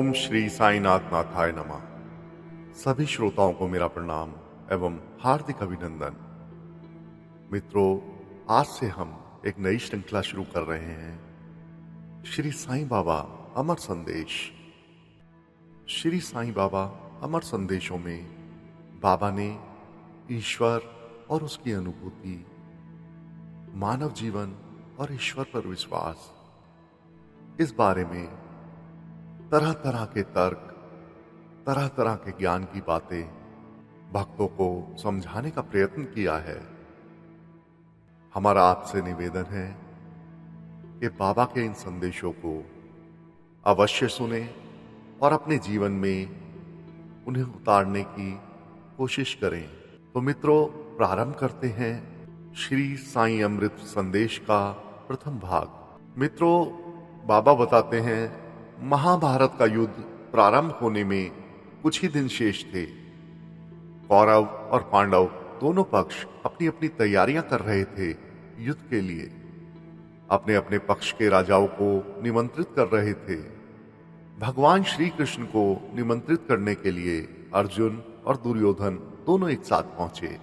ओम श्री साईनाथ नाथाय नमः। सभी श्रोताओं को मेरा प्रणाम एवं हार्दिक अभिनंदन। मित्रों, आज से हम एक नई श्रृंखला शुरू कर रहे हैं, श्री साईं बाबा अमर संदेश। श्री साईं बाबा अमर संदेशों में बाबा ने ईश्वर और उसकी अनुभूति, मानव जीवन और ईश्वर पर विश्वास, इस बारे में तरह तरह के तर्क, तरह तरह के ज्ञान की बातें भक्तों को समझाने का प्रयत्न किया है। हमारा आपसे निवेदन है कि बाबा के इन संदेशों को अवश्य सुने और अपने जीवन में उन्हें उतारने की कोशिश करें। तो मित्रों, प्रारंभ करते हैं श्री साईं अमृत संदेश का प्रथम भाग। मित्रों, बाबा बताते हैं, महाभारत का युद्ध प्रारंभ होने में कुछ ही दिन शेष थे। कौरव और पांडव दोनों पक्ष अपनी अपनी तैयारियां कर रहे थे युद्ध के लिए। अपने अपने पक्ष के राजाओं को निमंत्रित कर रहे थे। भगवान श्री कृष्ण को निमंत्रित करने के लिए अर्जुन और दुर्योधन दोनों एक साथ पहुंचे।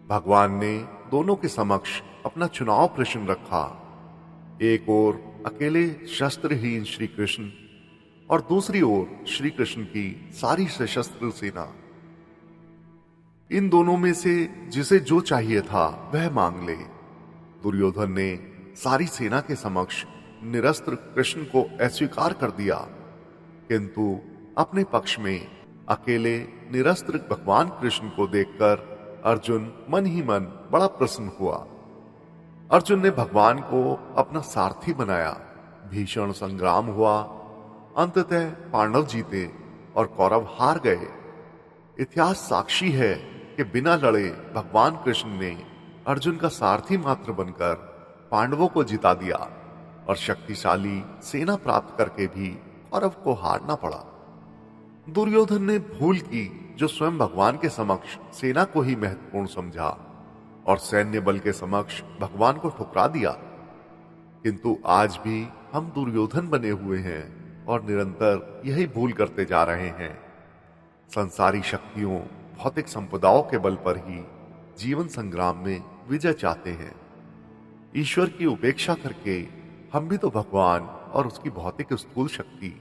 भगवान ने दोनों के समक्ष अपना चुनाव प्रश्न रखा। एक ओर अकेले शस्त्रहीन श्री कृष्ण और दूसरी ओर श्री कृष्ण की सारी सशस्त्र सेना। इन दोनों में से जिसे जो चाहिए था वह मांग ले। दुर्योधन ने सारी सेना के समक्ष निरस्त्र कृष्ण को अस्वीकार कर दिया, किंतु अपने पक्ष में अकेले निरस्त्र भगवान कृष्ण को देखकर अर्जुन मन ही मन बड़ा प्रसन्न हुआ। अर्जुन ने भगवान को अपना सारथी बनाया। भीषण संग्राम हुआ। अंततः पांडव जीते और कौरव हार गए। इतिहास साक्षी है कि बिना लड़े भगवान कृष्ण ने अर्जुन का सारथी मात्र बनकर पांडवों को जिता दिया और शक्तिशाली सेना प्राप्त करके भी कौरव को हारना पड़ा। दुर्योधन ने भूल की जो स्वयं भगवान के समक्ष सेना को ही महत्वपूर्ण समझा और सैन्य बल के समक्ष भगवान को ठुकरा दिया। किंतु आज भी हम दुर्योधन बने हुए हैं और निरंतर यही भूल करते जा रहे हैं। संसारी शक्तियों, भौतिक संपदाओं के बल पर ही जीवन संग्राम में विजय चाहते हैं। ईश्वर की उपेक्षा करके हम भी तो भगवान और उसकी भौतिक स्थूल शक्ति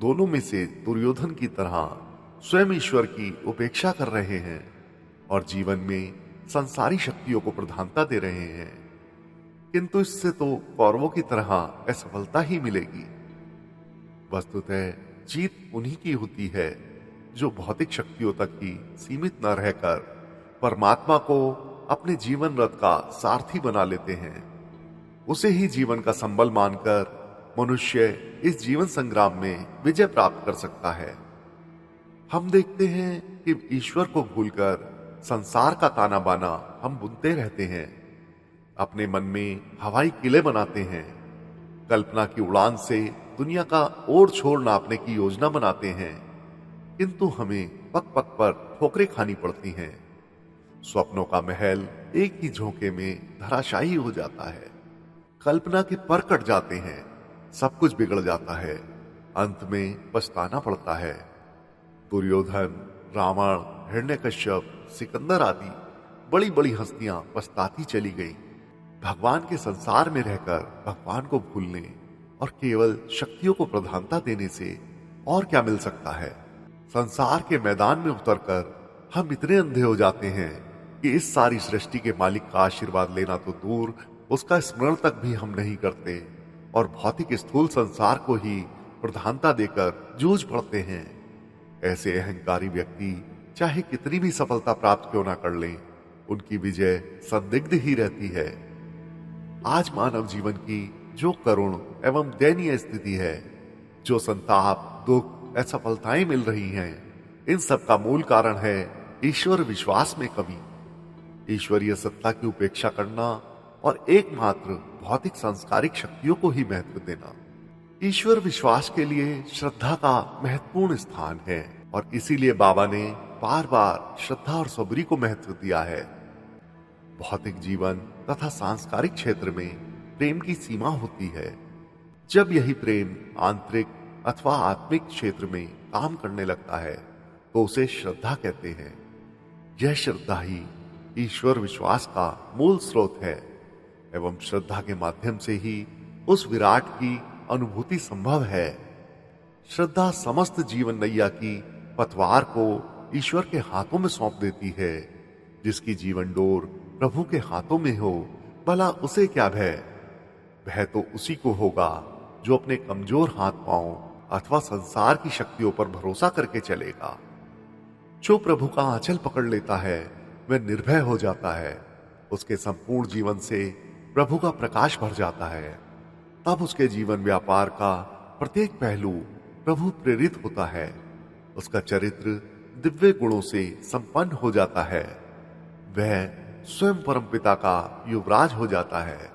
दोनों में से दुर्योधन की तरह स्वयं ईश्वर की उपेक्षा कर रहे हैं और जीवन में संसारी शक्तियों को प्रधानता दे रहे हैं। किंतु इससे तो कौरवों की तरह असफलता ही मिलेगी। वस्तुतः जीत उन्हीं की होती है जो भौतिक शक्तियों तक ही सीमित न रहकर परमात्मा को अपने जीवन रथ का सारथी बना लेते हैं। उसे ही जीवन का संबल मानकर मनुष्य इस जीवन संग्राम में विजय प्राप्त कर सकता है। हम देखते हैं कि ईश्वर को भूलकर संसार का ताना बाना हम बुनते रहते हैं। अपने मन में हवाई किले बनाते हैं। कल्पना की उड़ान से दुनिया का ओर छोर नापने की योजना बनाते हैं, किंतु हमें पग पग पर ठोकरें खानी पड़ती हैं। स्वप्नों का महल एक ही झोंके में धराशायी हो जाता है। कल्पना के पर कट जाते हैं। सब कुछ बिगड़ जाता है। अंत में पछताना पड़ता है। दुर्योधन, रावण, हिरण्यकश्यप, सिकंदर आदि बड़ी बड़ी हस्तियां पछताती चली गई। भगवान के संसार में रहकर भगवान को भूलने और केवल शक्तियों को प्रधानता देने से और क्या मिल सकता है। संसार के मैदान में उतरकर हम इतने अंधे हो जाते हैं कि इस सारी सृष्टि के मालिक का आशीर्वाद लेना तो दूर, उसका स्मरण तक भी हम नहीं करते और भौतिक स्थूल संसार को ही प्रधानता देकर जूझ पड़ते हैं। ऐसे अहंकारी व्यक्ति चाहे कितनी भी सफलता प्राप्त क्यों ना कर लें, उनकी विजय संदिग्ध ही रहती है। आज मानव जीवन की जो करुण एवं दयनीय स्थिति है, जो संताप, दुख, असफलताएं मिल रही हैं, इन सब का मूल कारण है ईश्वर विश्वास में कमी, ईश्वरीय सत्ता की उपेक्षा करना और एकमात्र भौतिक सांस्कारिक शक्तियों को ही महत्व देना। ईश्वर विश्वास के लिए श्रद्धा का महत्वपूर्ण स्थान है और इसीलिए बाबा ने बार बार श्रद्धा और सबरी को महत्व दिया है। भौतिक जीवन तथा सांस्कारिक क्षेत्र में प्रेम की सीमा होती है। जब यही प्रेम आंतरिक अथवा आत्मिक क्षेत्र में काम करने लगता है तो उसे श्रद्धा कहते हैं। यह श्रद्धा ही ईश्वर विश्वास का मूल स्रोत है एवं श्रद्धा के माध्यम से ही उस विराट की अनुभूति संभव है। श्रद्धा समस्त जीवन नैया की पतवार को ईश्वर के हाथों में सौंप देती है। जिसकी जीवन डोर प्रभु के हाथों में हो, भला उसे क्या भय? भय तो उसी को होगा जो अपने कमजोर हाथ पांव अथवा संसार की शक्तियों पर भरोसा करके चलेगा। जो प्रभु का आंचल पकड़ लेता है वह निर्भय हो जाता है। उसके संपूर्ण जीवन से प्रभु का प्रकाश भर जाता है। तब उसके जीवन व्यापार का प्रत्येक पहलू प्रभु प्रेरित होता है। उसका चरित्र दिव्य गुणों से संपन्न हो जाता है। वह स्वयं परमपिता का युवराज हो जाता है।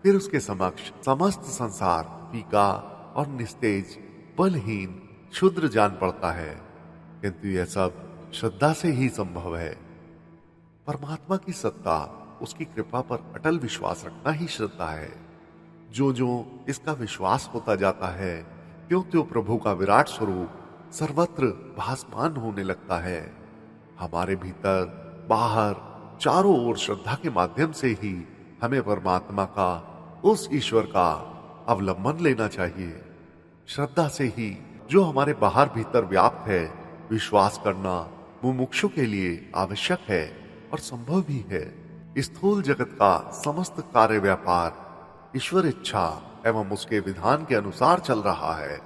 फिर उसके समक्ष समस्त संसार फीका और निस्तेज, बलहीन, क्षुद्र जान पड़ता है। किंतु यह सब श्रद्धा से ही संभव है। परमात्मा की सत्ता, उसकी कृपा पर अटल विश्वास रखना ही श्रद्धा है। जो जो इसका विश्वास होता जाता है, त्यों त्यों प्रभु का विराट स्वरूप सर्वत्र भासमान होने लगता है। हमारे भीतर बाहर चारों ओर श्रद्धा के माध्यम से ही हमें परमात्मा का, उस ईश्वर का अवलंबन लेना चाहिए। श्रद्धा से ही जो हमारे बाहर भीतर व्याप्त है, विश्वास करना मुमुक्षु के लिए आवश्यक है और संभव भी है। स्थूल जगत का समस्त कार्य व्यापार ईश्वर इच्छा एवं उसके विधान के अनुसार चल रहा है।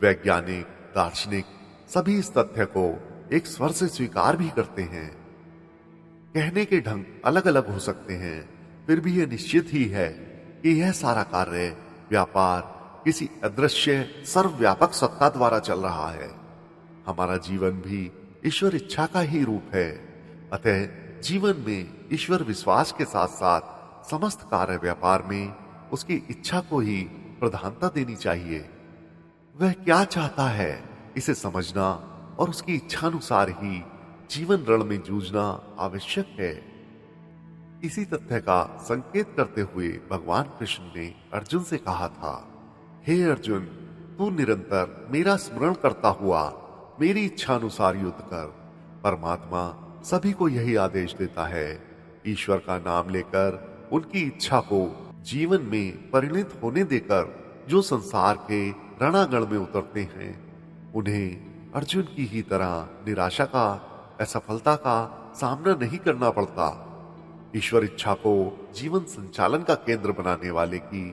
वैज्ञानिक, दार्शनिक सभी इस तथ्य को एक स्वर से स्वीकार भी करते हैं। कहने के ढंग अलग अलग हो सकते हैं, फिर भी यह निश्चित ही है कि यह सारा कार्य व्यापार किसी अदृश्य सर्वव्यापक सत्ता द्वारा चल रहा है। हमारा जीवन भी ईश्वर इच्छा का ही रूप है। अतः जीवन में ईश्वर विश्वास के साथ साथ समस्त कार्य व्यापार में उसकी इच्छा को ही प्रधानता देनी चाहिए। वह क्या चाहता है इसे समझना और उसकी इच्छानुसार ही जीवन रण में जूझना आवश्यक है। इसी तथ्य का संकेत करते हुए भगवान कृष्ण ने अर्जुन से कहा था, हे अर्जुन, तू निरंतर मेरा स्मरण करता हुआ मेरी इच्छानुसार युद्ध कर। परमात्मा सभी को यही आदेश देता है। ईश्वर का नाम लेकर उनकी इच्छा को जीवन में परिणित होने देकर जो संसार के रणागण में उतरते हैं, उन्हें अर्जुन की ही तरह निराशा का, असफलता का सामना नहीं करना पड़ता। ईश्वर इच्छा को जीवन संचालन का केंद्र बनाने वाले की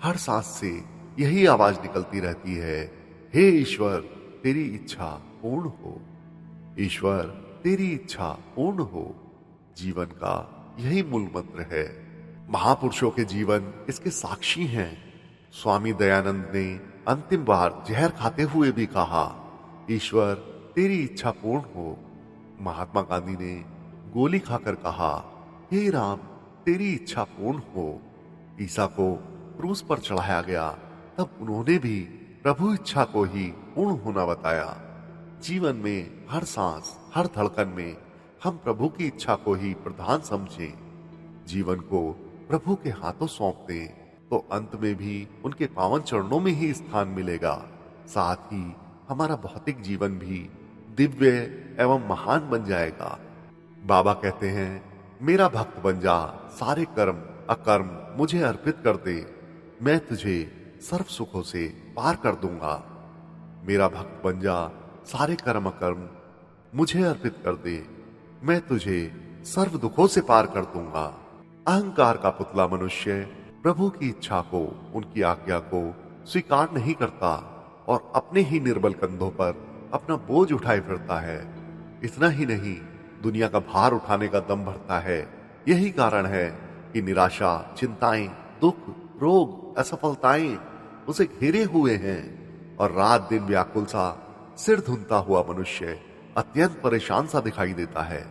हर सांस से यही आवाज निकलती रहती है, हे ईश्वर, तेरी इच्छा पूर्ण हो। ईश्वर, तेरी इच्छा पूर्ण हो। जीवन का यही मूल मंत्र है। महापुरुषों के जीवन इसके साक्षी हैं। स्वामी दयानंद ने अंतिम बार जहर खाते हुए भी कहा, ईश्वर, तेरी इच्छा पूर्ण हो। महात्मा गांधी ने गोली खाकर कहा, हे राम, तेरी इच्छा पूर्ण हो। ईसा को क्रूस पर चढ़ाया गया, तब उन्होंने भी प्रभु इच्छा को ही पूर्ण होना बताया। जीवन में हर सांस, हर धड़कन में हम प्रभु की इच्छा को ही प्रधान समझें। जीवन को प्रभु के हाथों सौंप दें तो अंत में भी उनके पावन चरणों में ही स्थान मिलेगा। साथ ही हमारा भौतिक जीवन भी दिव्य एवं महान बन जाएगा। बाबा कहते हैं, मेरा भक्त बन जा, सारे कर्म अकर्म मुझे अर्पित कर दे, मैं तुझे सर्व सुखों से पार कर दूंगा। मेरा भक्त बन जा, सारे कर्म अकर्म मुझे अर्पित कर दे, मैं तुझे सर्व दुखों से पार कर दूंगा। अहंकार का पुतला मनुष्य प्रभु की इच्छा को, उनकी आज्ञा को स्वीकार नहीं करता और अपने ही निर्बल कंधों पर अपना बोझ उठाए फिरता है। इतना ही नहीं, दुनिया का भार उठाने का दम भरता है। यही कारण है कि निराशा, चिंताएं, दुख, रोग, असफलताएं उसे घेरे हुए हैं और रात दिन व्याकुल सा, सिर धुनता हुआ मनुष्य अत्यंत परेशान सा दिखाई देता है।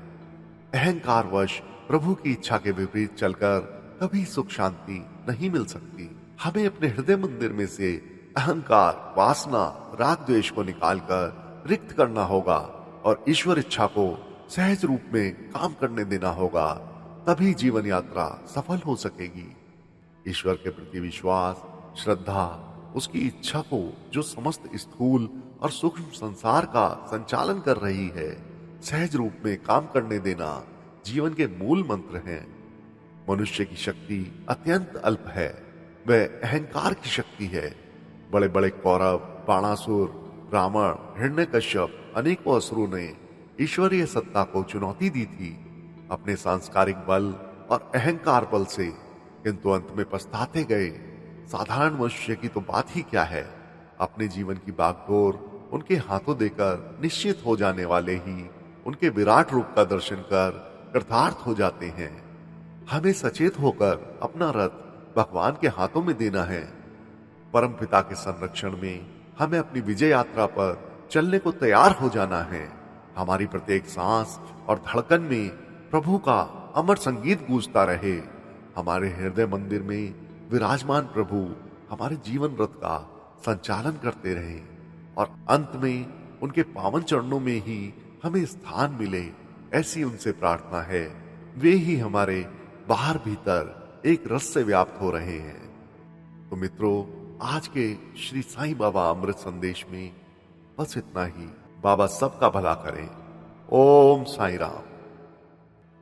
अहंकारवश प्रभु की इच्छा के विपरीत चलकर कभी सुख शांति नहीं मिल सकती। हमें अपने हृदय मंदिर में से अहंकार, वासना, राग द्वेष को निकालकर रिक्त करना होगा और ईश्वर इच्छा को सहज रूप में काम करने देना होगा। तभी जीवन यात्रा सफल हो सकेगी। ईश्वर के प्रति विश्वास, श्रद्धा उसकी इच्छा को जो समस्त स्थूल और सूक्ष्म संसार का संचालन कर रही है, सहज रूप में काम करने देना जीवन के मूल मंत्र हैं। मनुष्य की शक्ति अत्यंत अल्प है, वह अहंकार की शक्ति है। बड़े बड़े कौरव, बाणासुर, रावण, हिरण्यकश्यप, अनेकों असुरों ने ईश्वरीय सत्ता को चुनौती दी थी अपने सांस्कारिक बल और अहंकार बल से, किंतु अंत में पछताते गए। साधारण मनुष्य की तो बात ही क्या है, अपने जीवन की बागडोर उनके हाथों देकर निश्चित हो जाने वाले ही उनके विराट रूप का दर्शन कर कृतार्थ हो जाते हैं। हमें सचेत होकर अपना रथ भगवान के हाथों में देना है। परम पिता के संरक्षण में हमें अपनी विजय यात्रा पर चलने को तैयार हो जाना है। हमारी प्रत्येक सांस और धड़कन में प्रभु का अमर संगीत गूंजता रहे। हमारे हृदय मंदिर में विराजमान प्रभु हमारे जीवन रथ का संचालन करते रहे और अंत में उनके पावन चरणों में ही हमें स्थान मिले, ऐसी उनसे प्रार्थना है। वे ही हमारे बाहर भीतर एक रस से व्याप्त हो रहे हैं। तो मित्रों, आज के श्री साईं बाबा अमृत संदेश में बस इतना ही। बाबा सबका भला करें। ओम साईं राम।